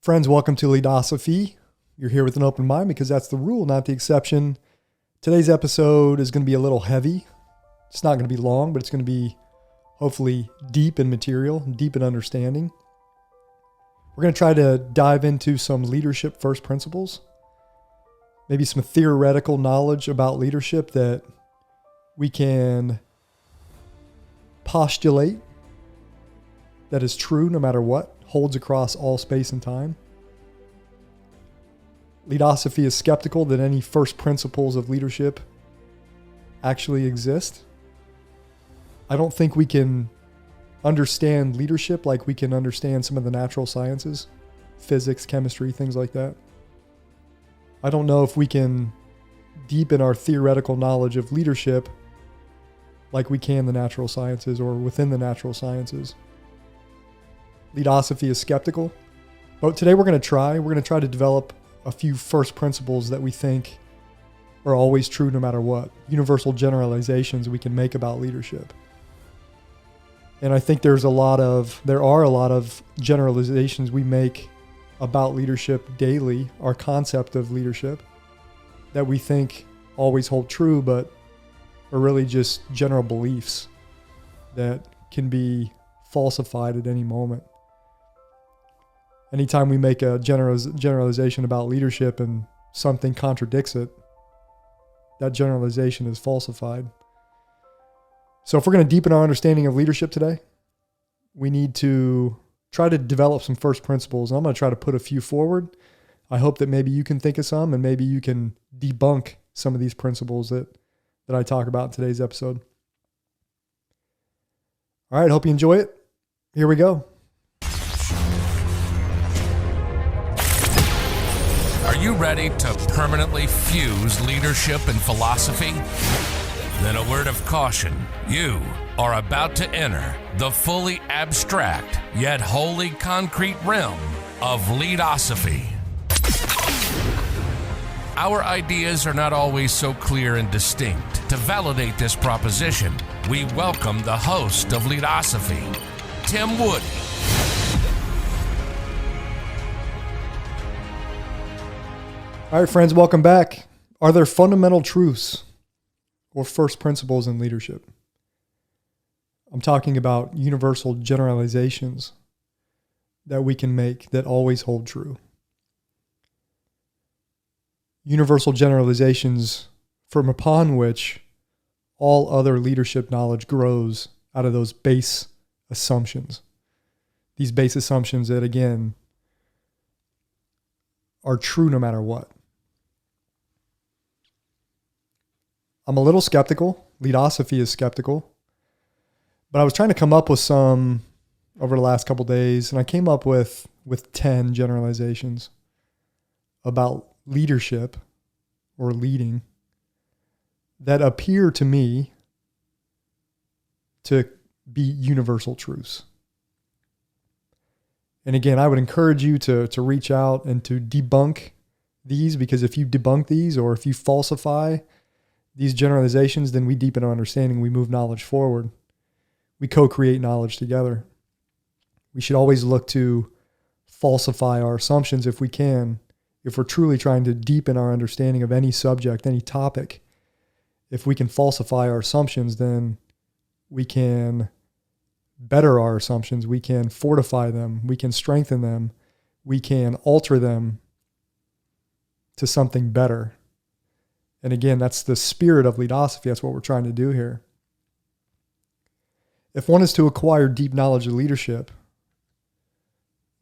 Friends, welcome to Leadosophy. You're here with an open mind because that's the rule, not the exception. Today's episode is going to be a little heavy. It's not going to be long, but it's going to be hopefully deep in material, deep in understanding. We're going to try to dive into some leadership first principles, maybe some theoretical knowledge about leadership that we can postulate that is true no matter what, holds across all space and time. Leadosophy is skeptical that any first principles of leadership actually exist. I don't think we can understand leadership like we can understand some of the natural sciences, physics, chemistry, things like that. I don't know if we can deepen our theoretical knowledge of leadership like we can the natural sciences or within the natural sciences. Leadosophy is skeptical, but today we're going to try to develop a few first principles that we think are always true no matter what, universal generalizations we can make about leadership. And I think there are a lot of generalizations we make about leadership daily, our concept of leadership, that we think always hold true, but are really just general beliefs that can be falsified at any moment. Anytime we make a generalization about leadership and something contradicts it, that generalization is falsified. So if we're going to deepen our understanding of leadership today, we need to try to develop some first principles. I'm going to try to put a few forward. I hope that maybe you can think of some and maybe you can debunk some of these principles that I talk about in today's episode. All right, hope you enjoy it. Here we go. Are you ready to permanently fuse leadership and philosophy? Then a word of caution. You are about to enter the fully abstract yet wholly concrete realm of Leadosophy. Our ideas are not always so clear and distinct. To validate this proposition, we welcome the host of Leadosophy, Tim Woody. All right, friends, welcome back. Are there fundamental truths or first principles in leadership? I'm talking about universal generalizations that we can make that always hold true. Universal generalizations from upon which all other leadership knowledge grows out of those base assumptions. These base assumptions that, again, are true no matter what. I'm a little skeptical. Leadosophy is skeptical. But I was trying to come up with some over the last couple days, and I came up with 10 generalizations about leadership or leading that appear to me to be universal truths. And again, I would encourage you to reach out and to debunk these, because if you debunk these or if you falsify these generalizations, then we deepen our understanding. We move knowledge forward. We co-create knowledge together. We should always look to falsify our assumptions if we can. If we're truly trying to deepen our understanding of any subject, any topic, if we can falsify our assumptions, then we can better our assumptions. We can fortify them. We can strengthen them. We can alter them to something better. And again, that's the spirit of Leadosophy. That's what we're trying to do here. If one is to acquire deep knowledge of leadership,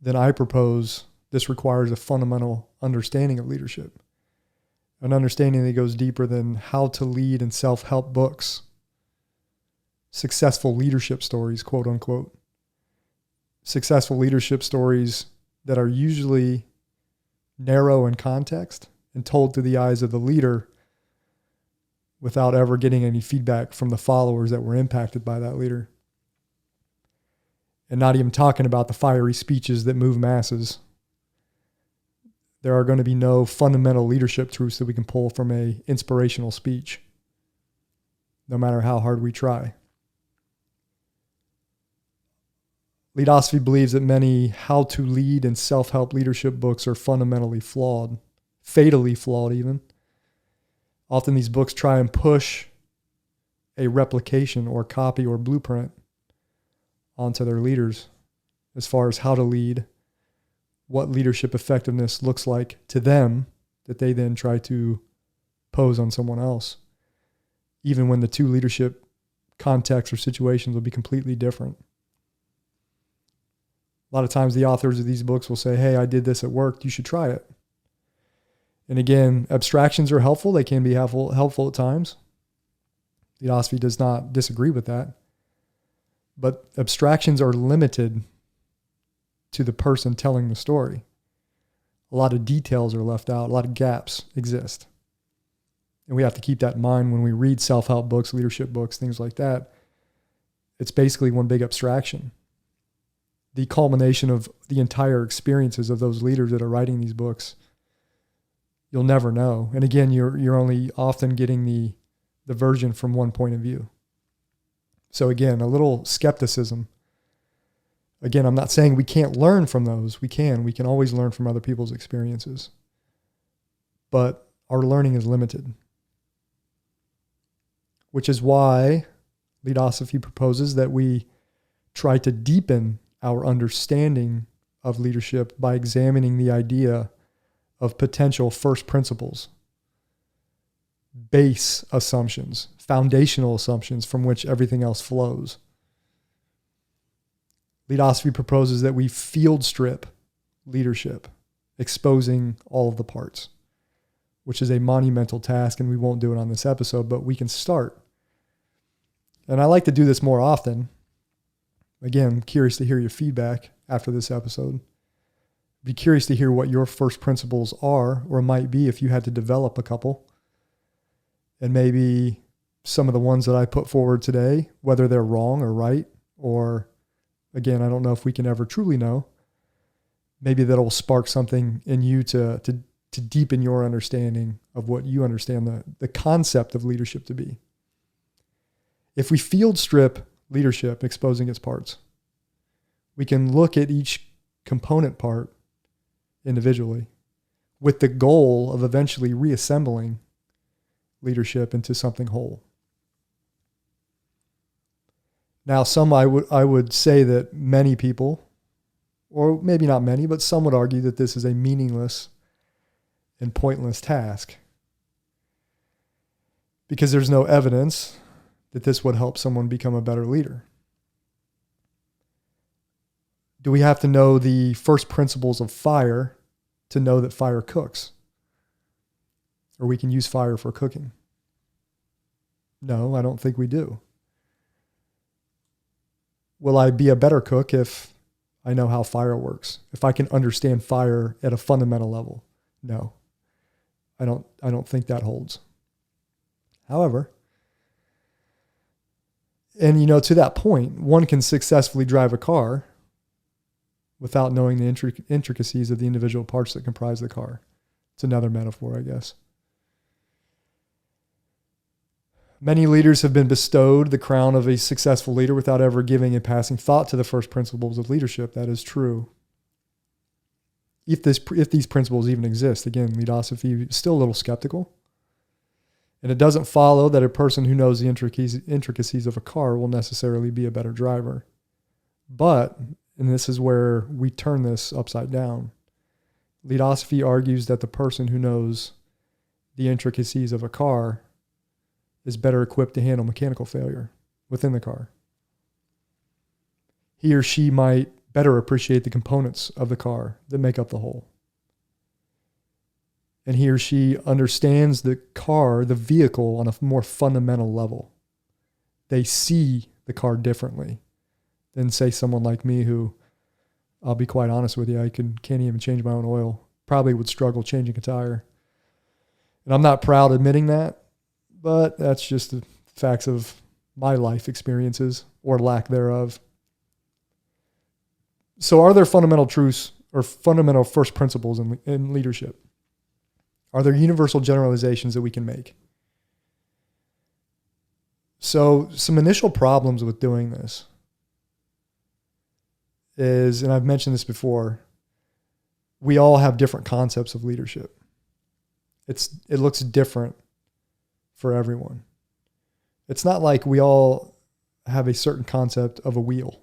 then I propose this requires a fundamental understanding of leadership. An understanding that goes deeper than how to lead in self-help books, successful leadership stories, quote unquote. Successful leadership stories that are usually narrow in context and told through the eyes of the leader without ever getting any feedback from the followers that were impacted by that leader. And not even talking about the fiery speeches that move masses. There are going to be no fundamental leadership truths that we can pull from an inspirational speech, no matter how hard we try. Leadosophy believes that many how to lead and self-help leadership books are fundamentally flawed, fatally flawed even. Often these books try and push a replication or copy or blueprint onto their leaders as far as how to lead, what leadership effectiveness looks like to them that they then try to pose on someone else, even when the two leadership contexts or situations will be completely different. A lot of times the authors of these books will say, hey, I did this at work, you should try it. And again, abstractions are helpful. They can be helpful at times. Leadosophy does not disagree with that. But abstractions are limited to the person telling the story. A lot of details are left out. A lot of gaps exist. And we have to keep that in mind when we read self-help books, leadership books, things like that. It's basically one big abstraction. The culmination of the entire experiences of those leaders that are writing these books, you'll never know. And again, you're only often getting the version from one point of view. So again, a little skepticism. Again, I'm not saying we can't learn from those. We can always learn from other people's experiences. But our learning is limited. Which is why Leadosophy proposes that we try to deepen our understanding of leadership by examining the idea of potential first principles, base assumptions, foundational assumptions from which everything else flows. Leadosophy proposes that we field strip leadership, exposing all of the parts, which is a monumental task, and we won't do it on this episode, but we can start. And I like to do this more often. Again, I'm curious to hear your feedback after this episode. Be curious to hear what your first principles are, or might be if you had to develop a couple. And maybe some of the ones that I put forward today, whether they're wrong or right, or again, I don't know if we can ever truly know. Maybe that'll spark something in you to deepen your understanding of what you understand the concept of leadership to be. If we field strip leadership, exposing its parts, we can look at each component part individually with the goal of eventually reassembling leadership into something whole. Now, I would say that many people, or maybe not many, but some would argue that this is a meaningless and pointless task because there's no evidence that this would help someone become a better leader. Do we have to know the first principles of fire to know that fire cooks? Or we can use fire for cooking? No, I don't think we do. Will I be a better cook if I know how fire works? If I can understand fire at a fundamental level? No, I don't think that holds. However, and to that point, one can successfully drive a car without knowing the intricacies of the individual parts that comprise the car. It's another metaphor, I guess. Many leaders have been bestowed the crown of a successful leader without ever giving a passing thought to the first principles of leadership. That is true. If these principles even exist, again, Leadosophy is still a little skeptical. And it doesn't follow that a person who knows the intricacies of a car will necessarily be a better driver. But, and this is where we turn this upside down, Leadosophy argues that the person who knows the intricacies of a car is better equipped to handle mechanical failure within the car. He or she might better appreciate the components of the car that make up the whole. And he or she understands the car, the vehicle, on a more fundamental level. They see the car differently than, say, someone like me who, I'll be quite honest with you, I can't even change my own oil. Probably would struggle changing a tire. And I'm not proud admitting that, but that's just the facts of my life experiences or lack thereof. So are there fundamental truths or fundamental first principles in leadership? Are there universal generalizations that we can make? So some initial problems with doing this is, and I've mentioned this before, we all have different concepts of leadership. It looks different for everyone. It's not like we all have a certain concept of a wheel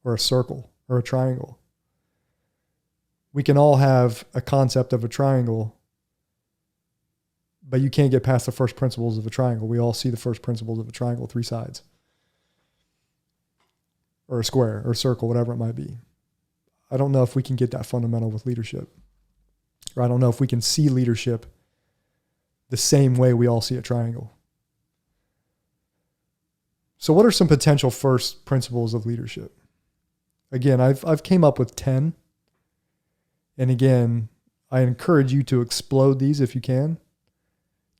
or a circle or a triangle. We can all have a concept of a triangle, but you can't get past the first principles of a triangle. We all see the first principles of a triangle, 3 sides, or a square or a circle, whatever it might be. I don't know if we can get that fundamental with leadership, or I don't know if we can see leadership the same way we all see a triangle. So what are some potential first principles of leadership? Again, I've came up with 10. And again, I encourage you to explode these if you can,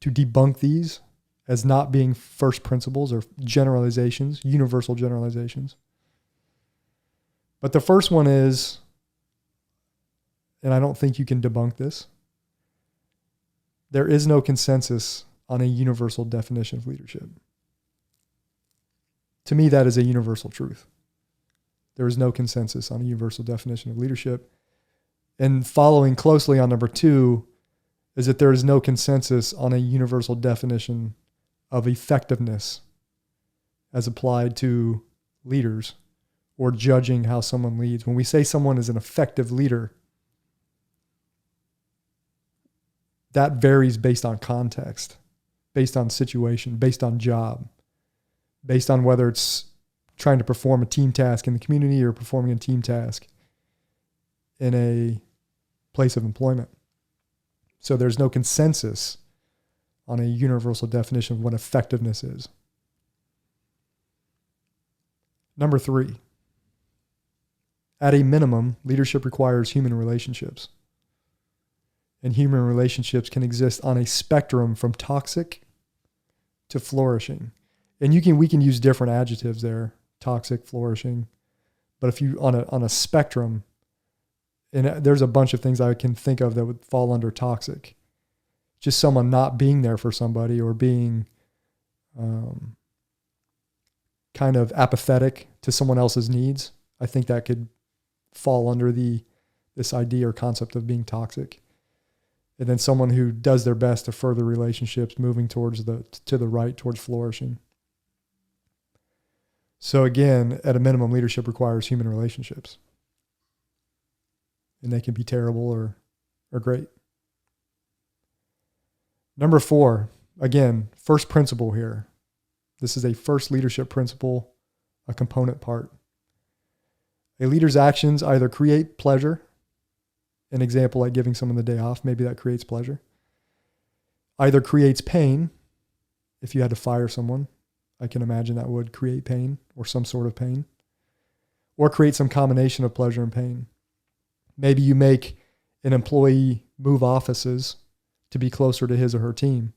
to debunk these as not being first principles or generalizations, universal generalizations. But the first one is, and I don't think you can debunk this, there is no consensus on a universal definition of leadership. To me, that is a universal truth. There is no consensus on a universal definition of leadership. And following closely on number 2 is that there is no consensus on a universal definition of effectiveness as applied to leaders or judging how someone leads. When we say someone is an effective leader, that varies based on context, based on situation, based on job, based on whether it's trying to perform a team task in the community or performing a team task in a place of employment. So there's no consensus on a universal definition of what effectiveness is. Number 3, at a minimum, leadership requires human relationships. And human relationships can exist on a spectrum from toxic to flourishing. And we can use different adjectives there, toxic, flourishing. But if you on a spectrum, and there's a bunch of things I can think of that would fall under toxic. Just someone not being there for somebody or being kind of apathetic to someone else's needs. I think that could fall under this idea or concept of being toxic. And then someone who does their best to further relationships, moving to the right, towards flourishing. So again, at a minimum, leadership requires human relationships. And they can be terrible or great. Number 4, again, first principle here. This is a first leadership principle, a component part. A leader's actions either create pleasure, an example like giving someone the day off, maybe that creates pleasure. Either creates pain, if you had to fire someone, I can imagine that would create pain or some sort of pain. Or create some combination of pleasure and pain. Maybe you make an employee move offices to be closer to his or her team.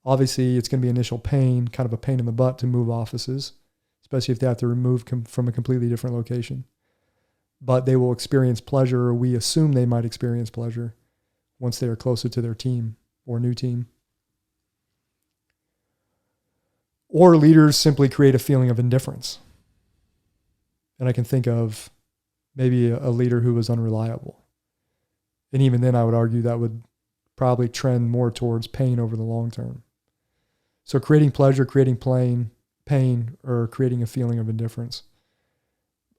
Obviously, it's going to be initial pain, kind of a pain in the butt to move offices, especially if they have to remove from a completely different location. But they will experience pleasure, or we assume they might experience pleasure once they are closer to their team or new team. Or leaders simply create a feeling of indifference. And I can think of maybe a leader who was unreliable. And even then, I would argue that would probably trend more towards pain over the long term. So creating pleasure, creating pain, or creating a feeling of indifference.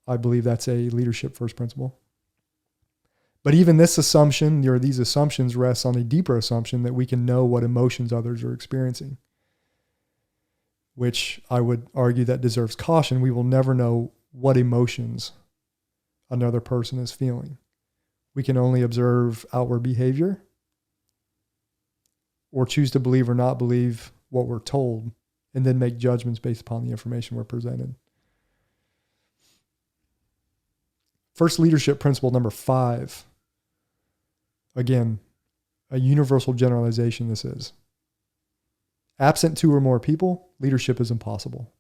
I believe that's a leadership first principle. But even this assumption, or these assumptions, rests on a deeper assumption that we can know what emotions others are experiencing, which I would argue that deserves caution. We will never know what emotions another person is feeling. We can only observe outward behavior or choose to believe or not believe what we're told, and then make judgments based upon the information we're presented. First leadership principle number 5. Again, a universal generalization this is. Absent 2 or more people, leadership is impossible.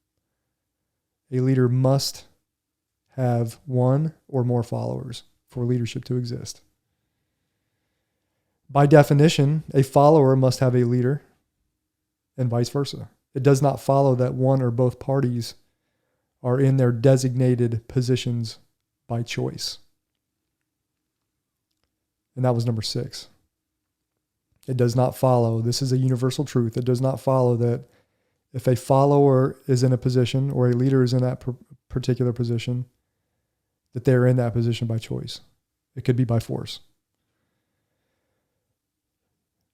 A leader must have 1 or more followers for leadership to exist. By definition, a follower must have a leader, and vice versa. It does not follow that one or both parties are in their designated positions by choice. And that was number 6. It does not follow, this is a universal truth, it does not follow that if a follower is in a position or a leader is in that particular position, that they're in that position by choice. It could be by force.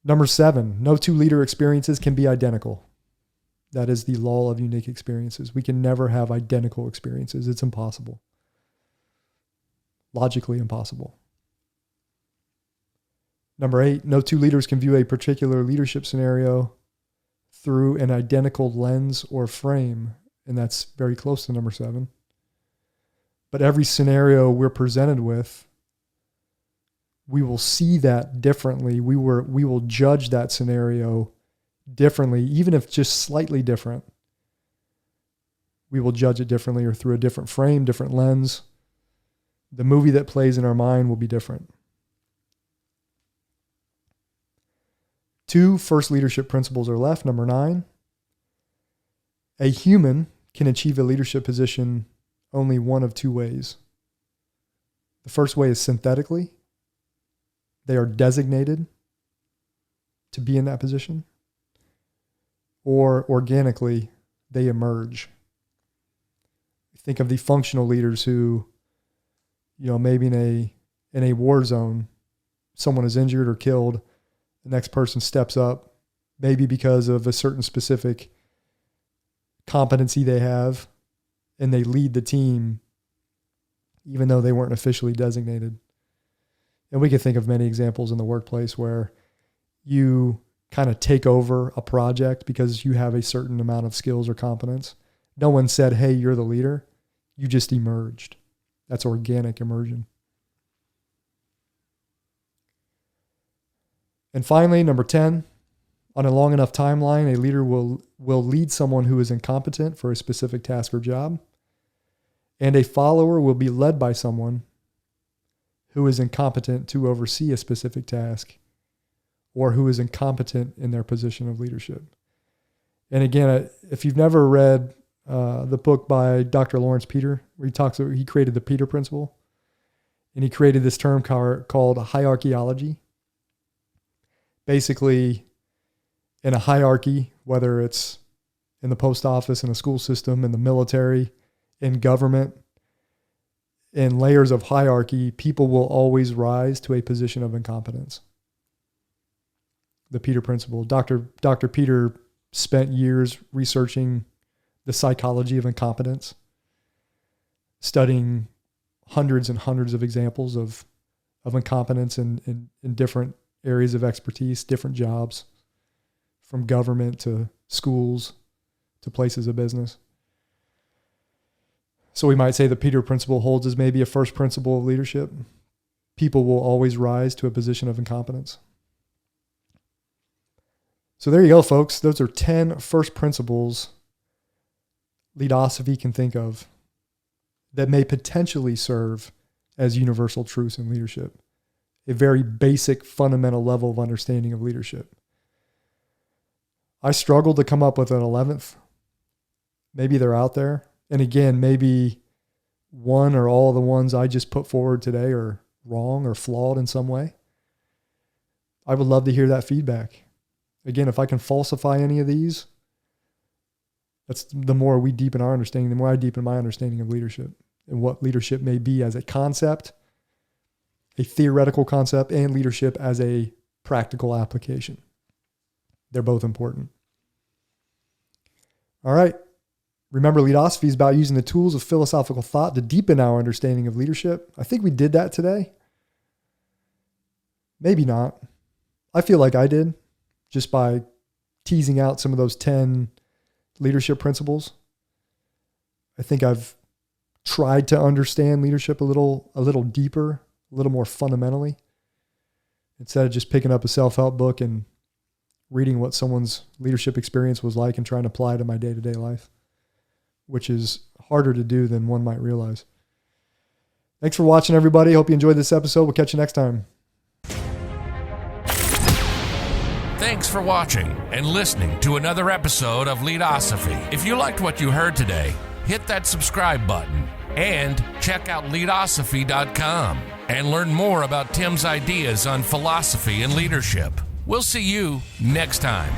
Number 7, no two leader experiences can be identical. That is the law of unique experiences. We can never have identical experiences. It's impossible. Logically impossible. Number 8, no two leaders can view a particular leadership scenario through an identical lens or frame. And that's very close to number 7. But every scenario we're presented with, we will see that differently. We will judge that scenario differently, even if just slightly different. We will judge it differently or through a different frame, different lens. The movie that plays in our mind will be different. 2 first leadership principles are left. Number 9, a human can achieve a leadership position only one of 2 ways. The first way is synthetically. They are designated to be in that position. Or organically, they emerge. Think of the functional leaders who, maybe in a war zone, someone is injured or killed, the next person steps up, maybe because of a certain specific competency they have, and they lead the team, even though they weren't officially designated. And we can think of many examples in the workplace where you kind of take over a project because you have a certain amount of skills or competence. No one said, hey, you're the leader. You just emerged. That's organic immersion. And finally, number 10, on a long enough timeline, a leader will lead someone who is incompetent for a specific task or job, and a follower will be led by someone who is incompetent to oversee a specific task or who is incompetent in their position of leadership. And again, if you've never read the book by Dr. Lawrence Peter, where he created the Peter Principle, and he created this term called hierarchyology. Basically, in a hierarchy, whether it's in the post office, in a school system, in the military, in government, in layers of hierarchy, people will always rise to a position of incompetence. The Peter Principle. Dr. Peter spent years researching the psychology of incompetence, studying hundreds and hundreds of examples of incompetence in different areas of expertise, different jobs, from government to schools to places of business. So we might say the Peter Principle holds as maybe a first principle of leadership. People will always rise to a position of incompetence. So there you go, folks. Those are 10 first principles Leadosophy can think of that may potentially serve as universal truths in leadership. A very basic, fundamental level of understanding of leadership. I struggled to come up with an 11th. Maybe they're out there. And again, maybe one or all of the ones I just put forward today are wrong or flawed in some way. I would love to hear that feedback. Again, if I can falsify any of these, that's the more we deepen our understanding, the more I deepen my understanding of leadership and what leadership may be as a concept, a theoretical concept, and leadership as a practical application. They're both important. All right. Remember, Leadosophy is about using the tools of philosophical thought to deepen our understanding of leadership. I think we did that today. Maybe not. I feel like I did, just by teasing out some of those 10 leadership principles. I think I've tried to understand leadership a little deeper, a little more fundamentally, instead of just picking up a self-help book and reading what someone's leadership experience was like and trying to apply it to my day-to-day life, which is harder to do than one might realize. Thanks for watching, everybody. Hope you enjoyed this episode. We'll catch you next time. Thanks for watching and listening to another episode of Leadosophy. If you liked what you heard today, hit that subscribe button And check out Leadosophy.com and learn more about Tim's ideas on philosophy and leadership. We'll see you next time.